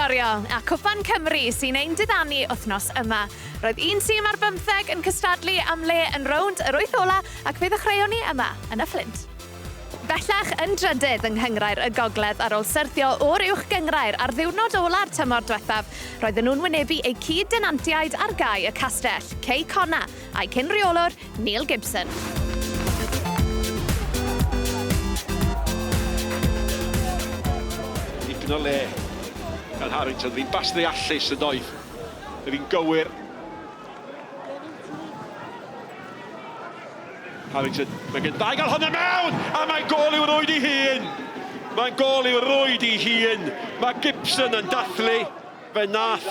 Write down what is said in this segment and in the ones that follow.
Sgorio a Cwpan Cymru sy'n ein diddanu wythnos yma. Roedd un tîm ar 15 yn cystadlu am le yn rownd yr wyth ola ac fe ddechreuon ni yma yn y Fflint. Bellach yn drydydd yng Nghyngrair y Gogledd ar ôl syrthio o'r uwch gyngrair ar ddiwrnod ola'r tymor diwethaf, roedden nhw'n wynebu eu cyd-denantiaid ar gau y castell, Cei Conna, a'i cyn-reolwr Neil Gibson. Dipyn o le gan Harrington, fi'n bastri allus yn oedd, fi'n gywir. Harrington, mae gen ddau gael hwnna mewn, a mae'n gol i'w rwyd i hun. Mae'n gol i'w rwyd i hun. Mae Gibson yn dathlu, fe nath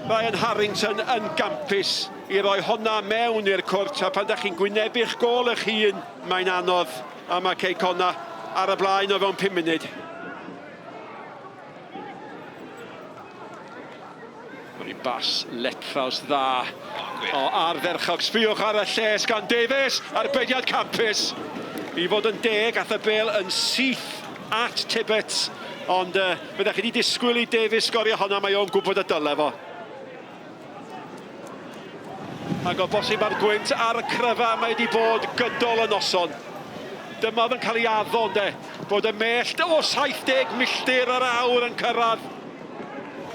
Ryan Harrington yn gampus i roi hwnna mewn i'r cwrt, a pan da chi'n gwynebu'ch gol eich hun, mae'n anodd, a mae Cei Conna ar y blaen o fewn 5 munud. Mae'n bas letraws dda o ardderchog. Sbiwch ar y lles gan Davies ar bediad campus. I fod yn deg, ath y bel yn syth at Tibbets, ond byddech chi wedi disgwyl i Davies sgorio honna, mae o'n gwybod y dyle fo. Ac o bosib ar gwynt ar y cryfa, mae wedi bod gydol y noson. Dyma oedd yn cael ei addo, bod y mellt o 70 milltir yr awr yn cyrraedd.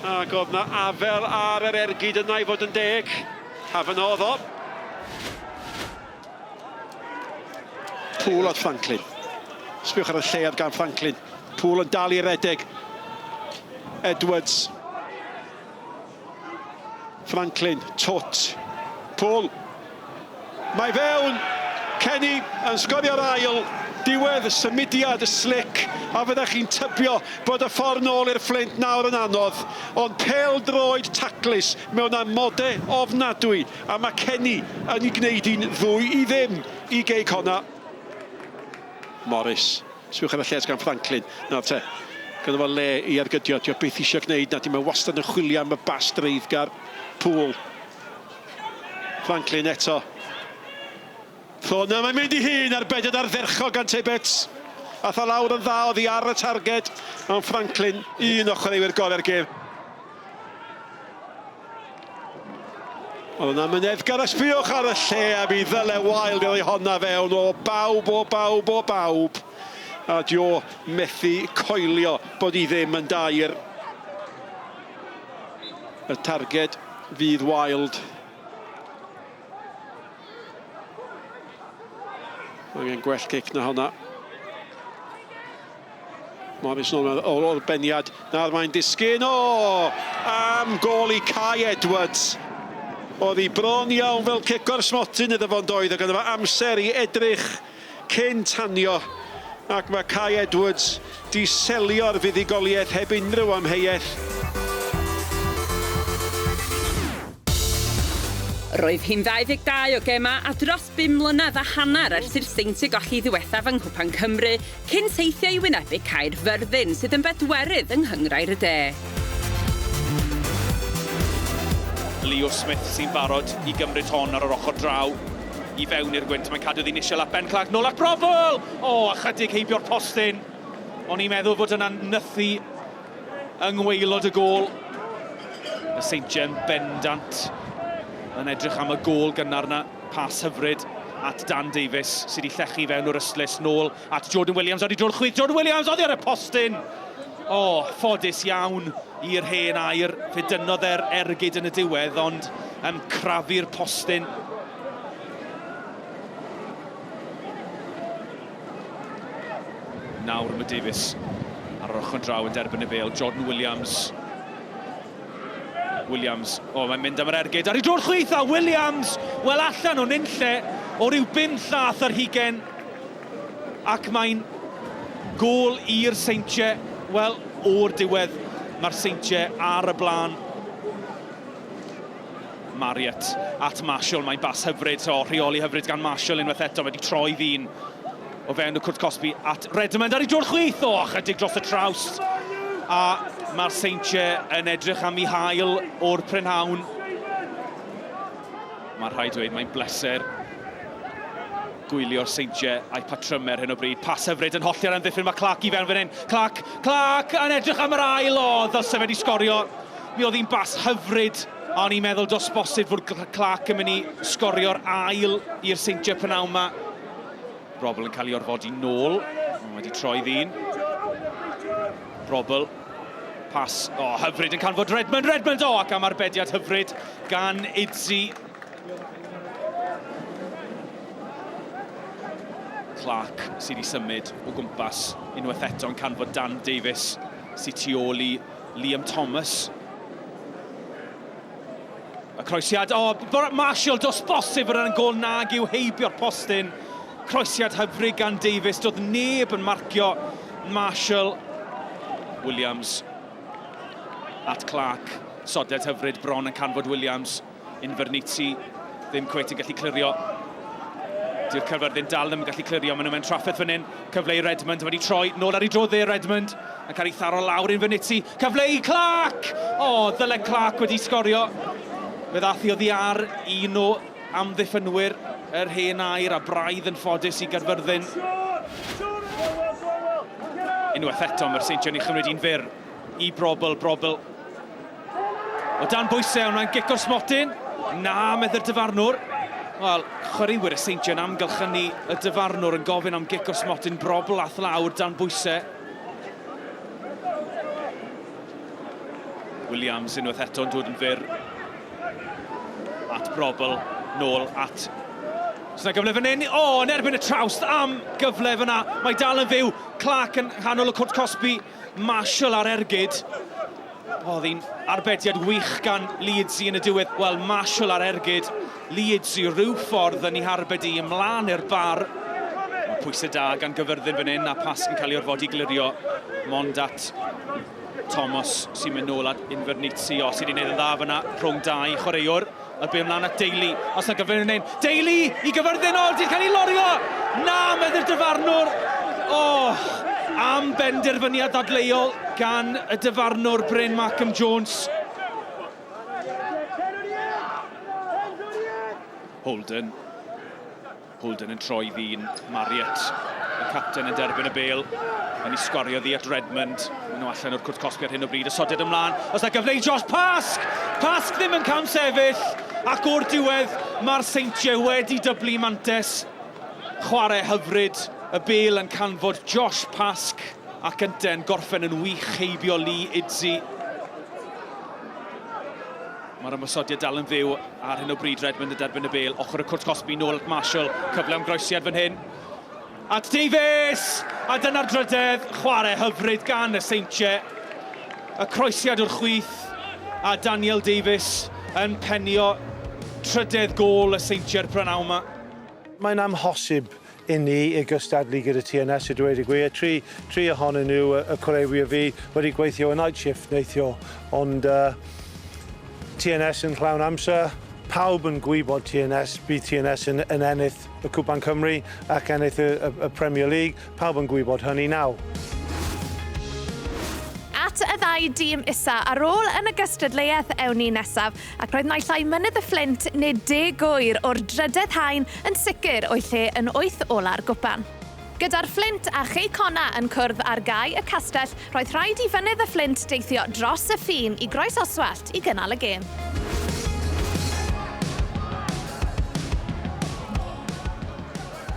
Ac oedd na afel ar yr ergyd yna i fod yn deg. Hafanodd o. Pŵl oedd Franklin. Sbiwch ar y llead gan Franklin. Pŵl yn dal i redeg. Edwards. Franklin, Tot. Pŵl. Mae fewn. Kenny yn sgorio'r ail. Diwedd y symudiad y slic, a fyddech chi'n tybio bod y ffordd nôl i'r Fflint nawr yn anodd, ond pêl-droed taclus mewn amodau ofnadwy, a mae Kenny yn ei gwneud hi'n 2-0 i Cei Conna. Morris, sbiwch ar y lles gan Franklin. Nawr te, gyda fo le i argydio, dio beth eisiau gwneud na, mae wastad yn chwilio am y bas dreiddgar. Pŵl. Franklin eto. Ffona, mae'n mynd i hun ar bediad ardderchog gan Tibbets. Ath o lawr yn dda oddi ar y targed. Ond Franklin, un ochr i'w i'r gorau'r gêm. Oedd yna myneddgar a sbiwch ar y lle, a mi ddyle Wild i honna fewn o bawb. A dio methu coelio bod i ddim yn dair. Y targed fydd Wild. Mae'n gwell cic na honna. Morris nôl o'r beniad. Nawr mae'n disgyn. Am gol i Kai Edwards. Oedd hi bron iawn fel cic o'r smotyn iddo fo'n doedd. Ac yna amser i edrych cyn tanio. Ac mae Kai Edwards di selio'r fuddugoliaeth heb unrhyw amheuaeth. Roedd hi'n 22 o gema a dros 5 mlynedd a hanner ers i'r Saints golli ddiwethaf yng Nghwpan Cymru, cyn teithio i wynebu Caerfyrddin sydd yn bedwerydd yng Nghyngrair y De. Leo Smith sy'n barod i gymryd hon ar yr ochr draw i fewn i'r gwynt. Mae'n cadw ddinisiol at Ben Clark, nôl at Brofol! Ychydig heibio'r postyn. O'n i'n meddwl fod yna'n nythu yng ngwaelod y gôl. Y Saintien bendant yn edrych am y gôl gynnar na, pas hyfryd at Dan Davies sydd wedi llechu fewn o'r ystlys nôl at Jordan Williams. Oeddi drwy'r chwith, Jordan Williams oddi ar y postyn. Ffodus iawn i'r hen air. Fe dynnodd e'r ergyd yn y diwedd, ond yn crafu'r postyn. Nawr mae Davies ar yr ochr draw yn derbyn y bêl. Jordan Williams. Mae'n mynd am yr ergyd ar ei drwy'r chwith, a Williams, wel allan o nunlle o ryw 5 llath ar hugen. Ac mae'n gôl i'r Saintie. Wel, o'r diwedd, mae'r Saintie ar y blaen. Marriott at Marshall, mae'n bas hyfryd, rheoli hyfryd gan Marshall unwaith eto, wedi troi ddyn o fewn y cwrt Cosby at Redmond ar ei drwy'r chwith, chydig dros y traws. A mae'r Saintie yn edrych am ei hael o'r prynhawn. Mae'r rhaid dweud, mae'n bleser gwylio'r seintiau a'i patrymer hyn o bryd. Pas hyfryd yn holli'r amddiffyn, mae Clark i fewn fan hyn. Clark yn edrych am yr ail. O, ddylse wedi sgorio. Mi oedd hi'n bas hyfryd, ond i'n meddwl dos bosib fod Clark yn mynd i sgorio'r ail i'r seintiau prynawn yma. Robl yn cael ei orfodi nôl. Mae wedi troi ddyn. Robl. Pas, hyfryd yn canfod Redmond, ac am arbediad hyfryd gan Idzi. Clark sydd wedi symud o gwmpas unwaith eto yn canfod Dan Davies sydd tu ôl i Liam Thomas. Y croesiad, Marshall dos bosib yn gol nag i'w heibio'r postyn. Croesiad hyfryd gan Davies, doedd neb yn marcio Marshall. Williams at Clark, soded hyfryd bron yn canfod Williams. Invernizzi ddim cweit yn gallu clirio. Di'r Cyfyrddin dal ddim yn gallu clirio, maen nhw mewn trafferth fan hyn. Cyfle i Redmond, wedi troi nôl ar ei drodd Redmond. Yn cael ei tharo lawr Invernizzi. Cyfle i Clark! Ddyle Clark wedi sgorio. Fe ddath i oddi ar un o amddiffynwyr yr hen air a braidd yn ffodus i Gaerfyrddin. Unwaith eto, mae'r Seintiau'n ei chymryd un fyr i Brobl. O dan bwysau, hwnna'n gico'r smotyn. Na, medde'r dyfarnwr. Wel, chwaraewyr y Seintiau'n amgylchynu y dyfarnwr yn gofyn am gico'r smotyn. Brobl ath lawr dan bwysau. Williams unwaith eto yn dod yn fyr. At Brobl, nôl at... Os yna gyfle fan hyn, yn erbyn y trawst am gyfle fyna. Mae dal yn fyw, Clark yn hanol y Cwrt Cosby, Marshall ar ergyd. Oedd hi'n arbediad wych gan Leedsy yn y diwedd. Wel, Marshall ar ergyd, Leedsy rhyw ffordd yn ei harbedi ymlaen i'r bar. Mae pwysau da gan Gyfyrddin fan hyn, a pas yn cael ei orfodi glirio. Mond at Thomas sy'n mynd nôl at Invernizzi, sydd wedi gwneud yn dda fyna rhwng dau chwaraewr. A byw ymlaen at Daly, os yna gyfer yn ein. Daly i Gyfyrddin, di'n cael ei lorio! Na, medde'r dyfarnwr! Am benderfyniad dadleuol gan y dyfarnwr Bryn Mackham Jones. Holden yn troi ddyn, Marriott, y capten yn derbyn y bêl. Yn ei sgorio ddi at Redmond. Maen nhw allan o'r Cwrt Cosby ar hyn o bryd, y soded ymlaen. Os yna gyfle i Josh Pask! Pask ddim yn cam sefyll. Ac o'r diwedd, mae'r Seintiau wedi dyblu mantes. Chwarae hyfryd, y bêl yn canfod Josh Pask. Ac yn gorffen yn wych heibio Lee Idzi. Mae'r ymwysodiad dal yn fyw ar hyn o bryd. Redmond yn derbyn y bêl. Ochr y Cwrt Cosby nôl at Marshall. Cyfle am groesiad fan hyn. At Davies! A dyna'r drydedd, chwarae hyfryd gan y Seintiau. Y croesiad o'r chwith a Daniel Davies yn penio trydedd gol y Seintiau'r prynawn yma. Mae'n amhosib i ni i gystadlu gyda TNS i dweud y gwir. Tri ohonyn nhw, y chwaraewyr fi, wedi gweithio y night shift neithio. Ond TNS yn llawn amser. Pawb yn gwybod TNS, bydd TNS yn ennill y Cwpan Cymru ac ennill y Premier League. Pawb yn gwybod hynny naw. At y ddau dîm isa ar ôl yn y gystadleuaeth ewn ni nesaf, ac roedd naill ai mynydd y Fflint neu 10 gwyr o'r drydedd haen yn sicr o'i lle yn 8 ola'r gwpan. Gyda'r Fflint a Cheicona yn cwrdd ar gau y castell, roedd rhaid i fynydd y Fflint deithio dros y ffin i groes oswallt i gynnal y gêm.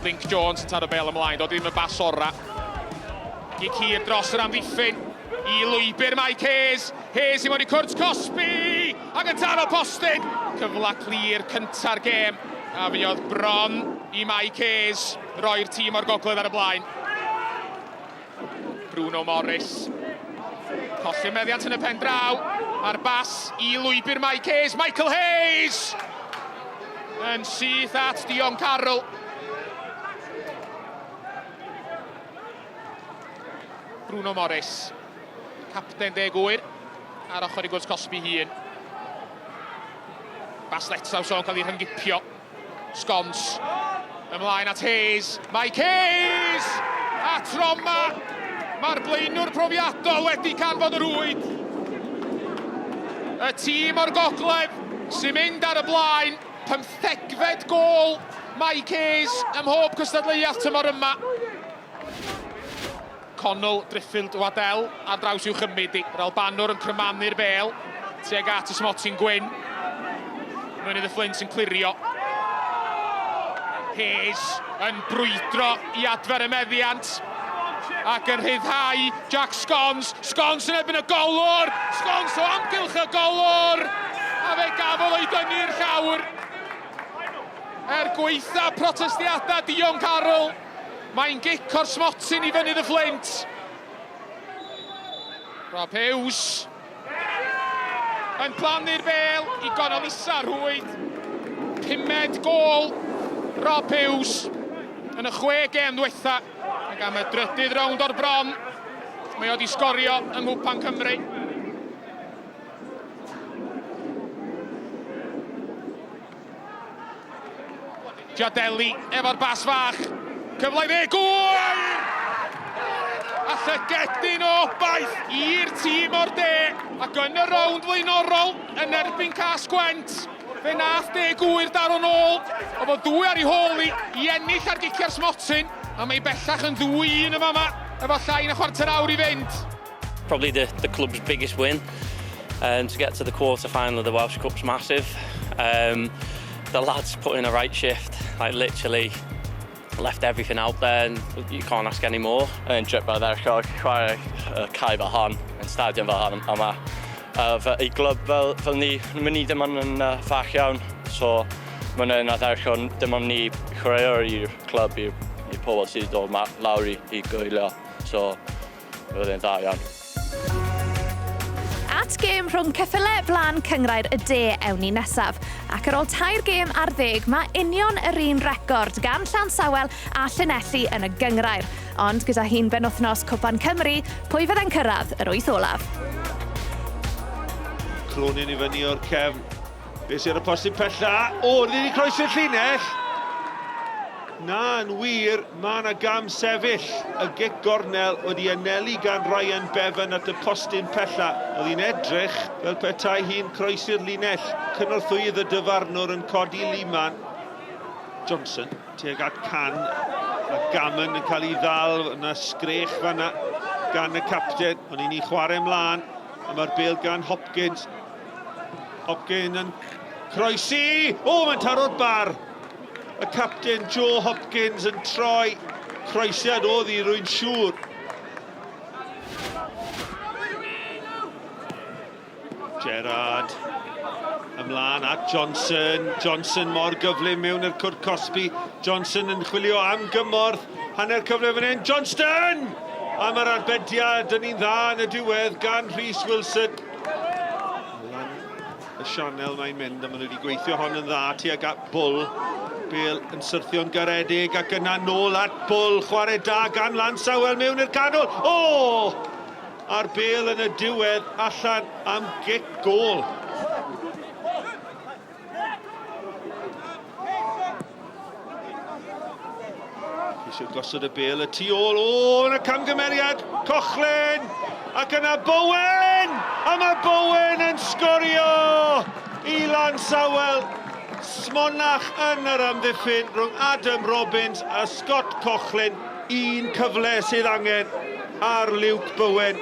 Link Jones yn taro bel ymlaen, dod ddim yn bas ora. Gig hir dros yr amddiffyn. I lwybr Mike Hayes. Hayes i mewn i Cwrt Cosby. Ac yn taro postyn. Cyfla clir cynta'r gêm. A fi oedd bron i Mike Hayes. Roi'r tîm o'r gogledd ar y blaen. Bruno Morris. Colli meddiant yn y pen draw. A'r bas i lwybr Mike Hayes. Michael Hayes! Yn syth at Dion Carroll. Bruno Morris, capten 10 gwyr, ar ochr i Cwrt Cosby hun. Bas Letsaw so'n cael ei rhyngipio. Sgons, ymlaen at Hayes. Mike Hayes! A Troma! Mae'r blaenwr profiadol wedi canfod yr wyd. Y tîm o'r gogledd sy'n mynd ar y blaen 15fed gol Mike Hayes ym mhob cystadleuaeth tymor yma. Connell, Driffield, Waddell ar draws i'w chymryd i. Yr Albanwr yn crymanu'r bel tuag at y smotyn gwyn. Mynydd y Flint yn clirio. Hayes yn brwydro i adfer y meddiant ac yn rhyddhau Jack Scones. Scones yn ebyn y golwr. Scones o amgylch y golwr. A fe gafodd o'i dynnu'r llawr. Gweitha protestiadau Dion Carroll. Mae'n gic o'r smotyn i fynydd y Flint. Rob Hughes yn plannu'r bel i Gonol Isa Rwyd. 5 gol Rob Hughes yn y 6 gêm ddiwetha. Ac am y drydydd rownd o'r bron. Mae wedi sgorio yng Nghwpan Cymru. Giadelli efo'r bas fach. Cyfle i fe, gŵr! A llygedyn o baith i'r tîm o'r de. Ac yn y rownd flaenorol yn erbyn Cas Gwent. Fe nath 10 gwyr daro nôl. O fod 2 ar ei hôl i ennill ar gicio'r smotyn. A mae bellach yn 2-1 yma yma. Efo llai na chwarter awr i fynd. Probably the club's biggest win. To get to the quarter-final of the Welsh Cup's massive. The lads put in a right shift, like literally left everything out there and you can't ask any more. Yn trip ar ddechrau, chwarae cae fel hon, yn stadion fel hon yma. I glwb fel ni, mae ni dim ond yn ffach iawn, so mae nhw'n ddechrau dim ond ni chwaraewr i'r clwb, i'r pobl sydd dod lawr i gwylio, so bydd e'n dda iawn. At gêm rhwng ceffylau flan cyngrair y de ewn ni nesaf. Ac ar ôl 2 gêm ar 10, mae union yr un record gan Llansawel a Llanelli yn y gyngrair. Ond gyda hi'n benwthnos Cwpan Cymru, pwy fyddai'n cyrraedd yr 8 olaf? Clonin i fyny o'r cefn. Be sy'n y postyn pella? O, ni wedi croesi'r llinell. Na, yn wir, mae yna gam sefyll. Y gic gornel wedi anelu gan Ryan Bevan at y postyn pella. Oedd hi'n edrych fel petai hi'n croesi'r linell. Cynorthwydd y dyfarnwr yn codi Liman. Johnson, tuag at Can. A Gammon yn cael ei ddal yna sgrech fanna gan y capten. Ond i ni chwarae mlaen. A mae'r bêl gan Hopkins. Hopkins yn croesi. O, mae'n taro'r bar. Y capten Joe Hopkins yn troi. Croesiad oedd hi rwy'n siŵr. Gerard ymlaen at Johnson. Johnson mor gyflym mewn i'r cwrt Cosby. Johnson yn chwilio am gymorth. Hanner cyfle fan hyn. Johnston! A mae'r arbediad yn un dda yn y diwedd gan Rhys Wilson. Y Sianel mae'n mynd a maen nhw wedi gweithio hon yn dda tuag at Bull. Bale yn syrthio'n garedig ac yna nôl at Bull. Chwarae da gan Lansawel mewn i'r canol. O! A'r Bale yn y diwedd allan am gic gol. Eisiau gosod y Bale y tu ôl. O, yn y camgymeriad. Coughlin! Ac yna Bowen! A mae Bowen yn sgorio i Lansawel. Smonach yn yr amddiffyn rhwng Adam Robbins a Scott Coughlin. Un cyfle sydd angen ar Luke Bowen.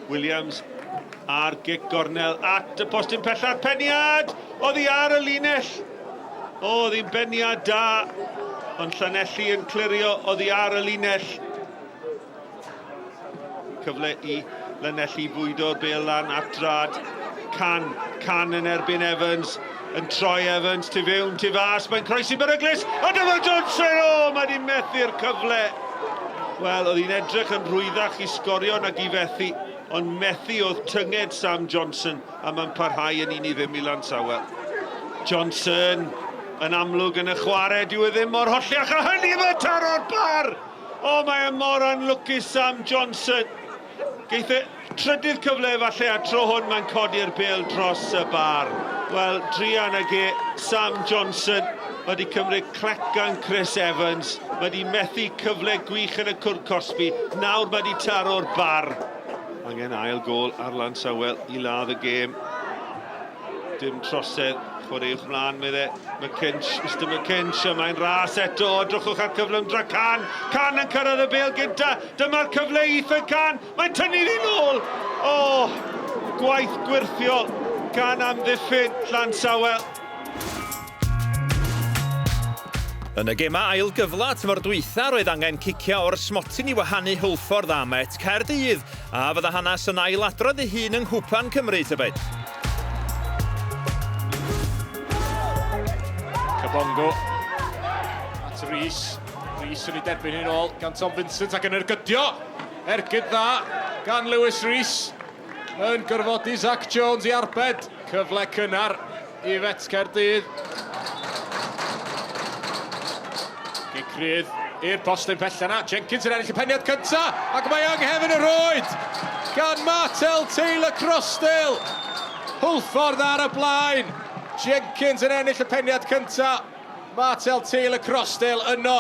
Williams ar gic gornel at y postyn pella'r Pennod. Oedd hi ar y linell. Oedd hi'n beniad da. Ond Llanelli yn clirio, oedd hi ar y linell. Cyfle i Llanelli bwydo'r bêl lan at drad. Can yn erbyn Evans. Yn troi Evans tu fewn, tu fas. Mae'n croesi beryglis. A dyma Johnson! O, mae wedi methu'r cyfle. Wel, oedd hi'n edrych yn rwyddach i sgorio nag i fethu. Ond methu oedd tynged Sam Johnson. A mae'n parhau yn un i ddim i Lansawel. Johnson yn amlwg yn y chwarae. Dyw e ddim mor holliach a hynny fe taro'r bar. O, mae e mor anlwcus Sam Johnson. Geith e trydydd cyfle falle a tro hwn mae'n codi'r bêl dros y bar. Wel, drian ag e, Sam Johnson wedi cymryd clec gan Chris Evans. Wedi methu cyfle gwych yn y cwrt Cosby. Nawr wedi taro'r bar. Angen ail gol ar Lansawel i ladd y gêm. dim trosedd, chwaraewch mlaen med e. Mr McKinch, mae'n ras eto, drwchwch ar cyflym dra Can. Can yn cyrraedd y bêl gynta, dyma'r cyfle i Ethan Can. Mae'n tynnu ni nôl. O, gwaith gwirthio gan amddiffyn Llansawel. Yn y gema ail gyfla tymor dwytha roedd angen cicio o'r smotyn i wahanu Hwlffordd a Met Caerdydd, a fydda hanes yn ailadrodd ei hun yng Nghwpan Cymru tybed. Cabongo at Rhys. Rhys yn ei derbyn yn ôl gan Tom Vincent ac yn ergydio. Ergyd dda gan Lewis Rhys. Yn gyrfodi Zach Jones i arbed. Cyfle cynnar i Met Caerdydd. Gicrydd i'r postyn pell yna. Jenkins yn ennill y penniad cynta ac mae anghefn y rwyd gan Martel Taylor Crossdale. Hwlffordd ar y blaen. Jenkins yn ennill y penniad cynta. Martel Taylor Crossdale yno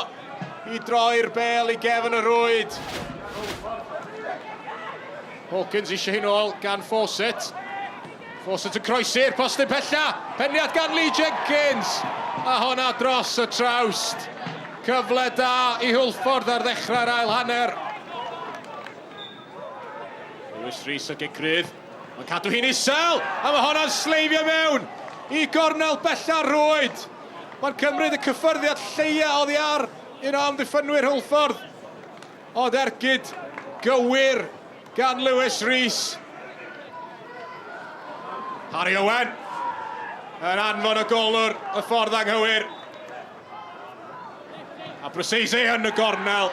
i droi'r bêl i gefn y rwyd. Hawkins eisiau hyn ôl gan Fawcett. Fawcett yn croesi'r postyn pella. Penniad gan Lee Jenkins. A honna dros y trawst. Cyfle da i Hwlffordd ar ddechrau'r ail hanner. Lewis Rhys a Gicrydd. Mae'n cadw hi'n isel. A mae honna'n sleifio mewn i gornel bella rwyd. Mae'n cymryd y cyffyrddiad lleia oddi ar un o amddiffynwyr Hwlffordd. Ond ergyd gywir gan Lewis Rhys. Harry Owen yn anfon y golwr y ffordd anghywir. A Brysese yn y gornel.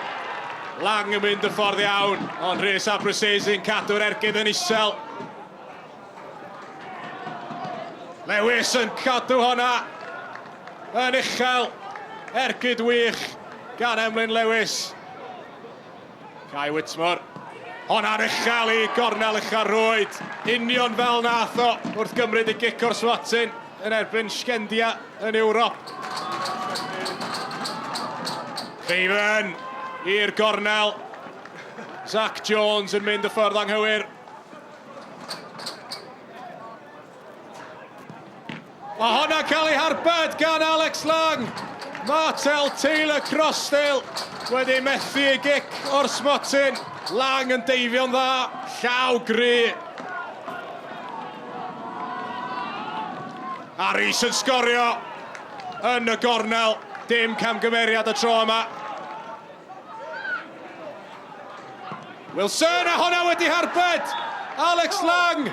Lang yn mynd y ffordd iawn, ond Rhys a Brysese yn cadw'r ergyd yn isel. Lewis yn cadw honna yn uchel. Ergyd wych gan Emlyn Lewis. Kai Whitmore. Honna'n uchel i gornel uchel rwyd. Union fel nath o wrth gymryd i gic o'r swatyn yn erbyn Sgendia yn Ewrop. Craven i'r gornel. Zach Jones yn mynd y ffordd anghywir. Mae hwnna'n cael ei harbed gan Alex Lang. Martel Taylor Crossdale wedi methu ei gic o'r smotyn. Lang yn deifio'n dda, llaw gry. A Rhys yn sgorio yn y gornel. Dim camgymeriad y tro yma. Wilson, a honna wedi harbed. Alex Lang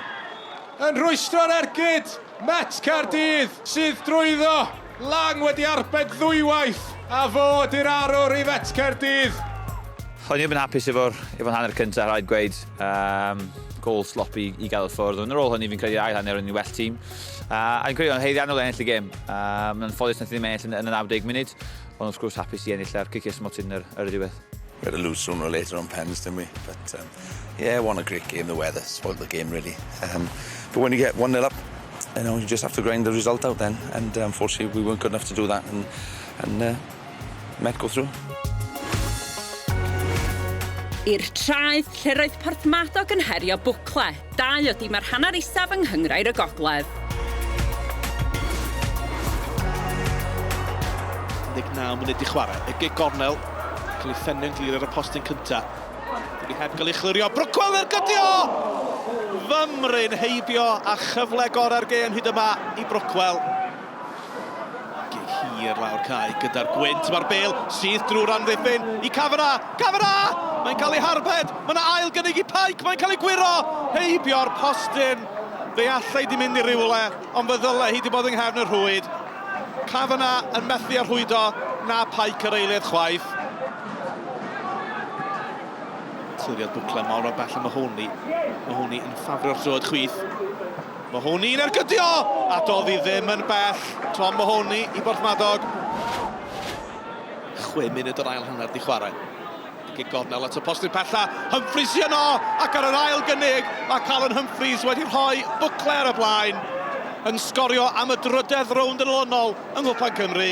yn rwystro'r ergyd. Met Caerdydd sydd drwyddo. Lang wedi arbed ddwywaith. A fod i'r arwr i Met Caerdydd. O'n i'n hapus efo'r hanner cyntaf, rhaid gweud. Gol sloppy i gael y ffordd. Yn ar ôl hynny, fi'n credu ail hanner yn ei well tîm. A'n credu o'n heiddiannol ennill y gêm. Yn ffodus nath i ddim ennill yn y 90 munud. Ond wrth gwrs hapus i ennill ar cicio smotyn ar y diwedd. We had a lose sooner or later on pens, didn't we? But yeah, won a great game. The weather spoiled the game, really. But when you get 1-0 up, you just have to grind the result out then. And unfortunately, we weren't good enough to do that. And Met go through. I'r traeth lle roedd Porthmadog yn herio bwcle. Dau o dim ar hanner isaf yng Nghyngrair y Gogledd. 19 munud i chwarae. Y gig gornel. Cael ei ffennu'n glir ar y postyn cynta. Dydi heb gael ei chlirio. Brwcwel ergydio! Fymryn heibio a chyfle gorau'r gêm hyd yma i Brwcwel. Gig hir lawr cae gyda'r gwynt. Mae'r bêl sydd drwy'r amddiffyn i Cafana. Cafana! Mae'n cael ei harbed. Mae yna ail gynnig i Paic. Mae'n cael ei gwiro. Heibio'r postyn. Fe allai di mynd i rywle, ond fe ddyle hi di bod yng nghefn y rhwyd. Cafana yn methu ar rhwydo na Paic yr eilydd chwaith. Tyriad bwcle mawr o bell am Mahoney. Mahoney yn ffafrio'r drod chwith. Mahoney yn ergydio! A doedd hi ddim yn bell. Tom Mahoney i Porthmadog. 6 munud o'r ail hanner di chwarae. Gig gornel at y postyn pella. Humphreys yno, ac ar yr ail gynnig, mae Calon Humphreys wedi rhoi bwcle ar y blaen. Yn sgorio am y drydedd rownd yn olynol yng Nghwpan Cymru.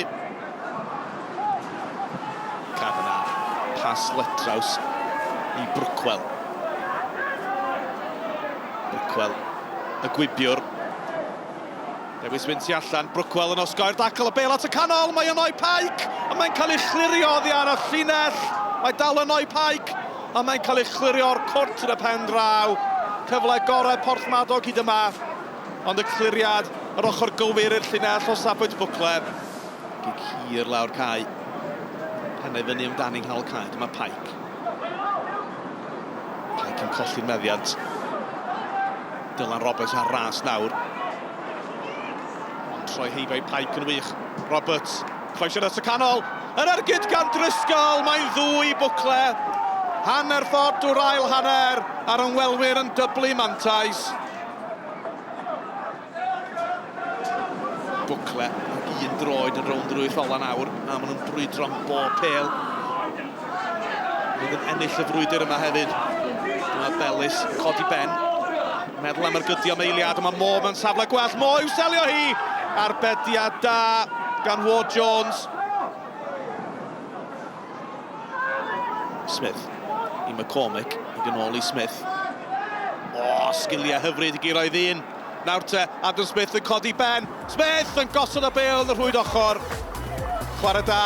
Cafana, pas letraws i Brwcwel. Brwcwel, y gwibiwr. Dewis mynd tu allan, Brookwell yn osgoi'r dacl y bel at y canol, mae yn o'i paic, a mae'n cael ei chlirio oddi ar y llinell. Mae dal yn o'i paic, a mae'n cael ei chlirio o'r cwrt yn y pen draw. Cyfle gorau Porthmadog hyd yma, ond y cliriad yr ochr gywir i'r llinell o safbwynt Bwcler. Gig hir lawr cae. Pennau fyny amdani'n nghanol cae, dyma paic. Paic yn colli'r meddiant. Dylan Roberts ar ras nawr. Troi heibio'i paic yn wych. Roberts, croesiad at y canol. Yn ergyd gan Driscoll, mae'n ddwy Bwcler. Hanner ffordd drwy'r ail hanner ar ymwelwyr yn dyblu mantais. Bwcler, un droed yn rownd yr wyth ola nawr, a maen nhw'n brwydro am bob pêl. Bydd yn ennill y frwydr yma hefyd. Dyma Bellis yn codi ben. Meddwl am yr gydio meiliad, yma Mo mewn safle gwell. Mo i'w selio hi! Arbediad da gan Ward Jones. Smith i McCormick, i gynol i Smith. O, sgiliau hyfryd i giro i ddyn. Nawr te, Adam Smith yn codi ben. Smith yn gosod y bêl yn y rhwyd ochr. Chwarae da.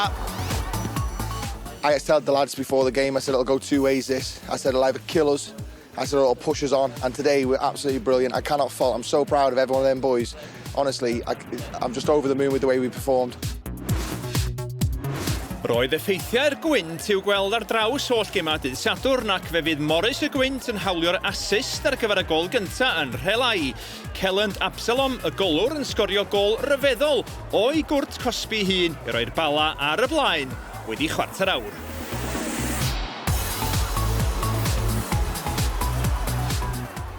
I told the lads before the game, I said it'll go two ways this. I said it'll either kill us, I said it'll push us on, and today we're absolutely brilliant. I cannot fault, I'm so proud of every one of them boys. Honestly, I'm just over the moon with the way we performed. Roedd effeithiau'r gwynt i'w gweld ar draws holl gema dydd Sadwrn ac fe fydd Morris y Gwynt yn hawlio'r assist ar gyfer y gol gyntaf yn Rhelai. Celland Absalom, y golwr, yn sgorio gol ryfeddol o'i gwrt Cosby hun i roi'r bala ar y blaen wedi chwarter awr.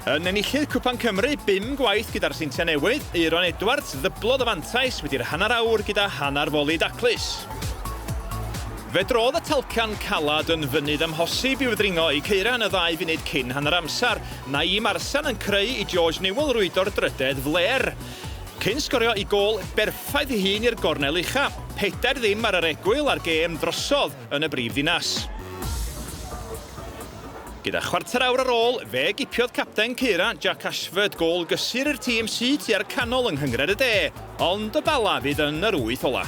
Yn enillydd Cwpan Cymru, 5 gwaith gyda'r Seintiau Newydd, Eiron Edwards ddyblodd y fantais wedi'r hanner awr gyda hanner foli daclus. Fe drodd y talcan calad yn fynydd amhosib i'w ddringo i Ceiran y 2 funud cyn hanner amser. Na'i Marsan yn creu i George Newell rwydo'r drydedd fler. Cyn sgorio i gol berffaith hun i'r gornel ucha. 4 ddim ar yr egwyl ar gêm drosodd yn y brif ddinas. Gyda chwarter awr ar ôl, fe gipiodd capten Ceiran Jack Ashford gol gysur i'r tîm sydd tua'r canol yng Nghyngred y De, ond y bala fydd yn yr 8 ola.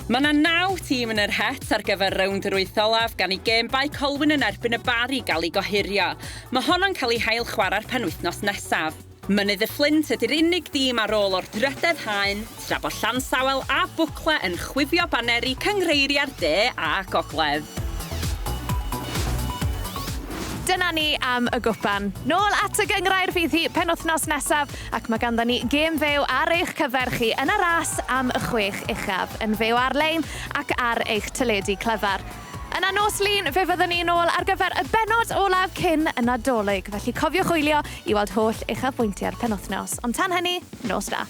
Mae yna 9 tîm yn yr het ar gyfer rownd yr 8 olaf gan i gêm Bai Colwyn yn erbyn y Bari gael ei gohirio. Mae honno'n cael ei hail chwarae'r penwythnos nesaf. Mynydd y Flint ydy'r unig dîm ar ôl o'r drydedd haen, tra bod Llansawel a Bwcla yn chwifio baneri cyngreiriau'r De a Gogledd. Dyna ni am y gwpan. Nôl at y gyngrair fydd hi penwythnos nesaf ac mae ganddon ni gêm fyw ar eich cyfer chi yn y ras am y 6 uchaf yn fyw ar-lein ac ar eich teledu clyfar. Yna nos lun, fe fyddwn ni nôl ar gyfer y bennod olaf cyn y Nadolig, felly cofiwch wylio i weld holl uchafbwyntiau'r penwythnos. Ond tan hynny, nos da.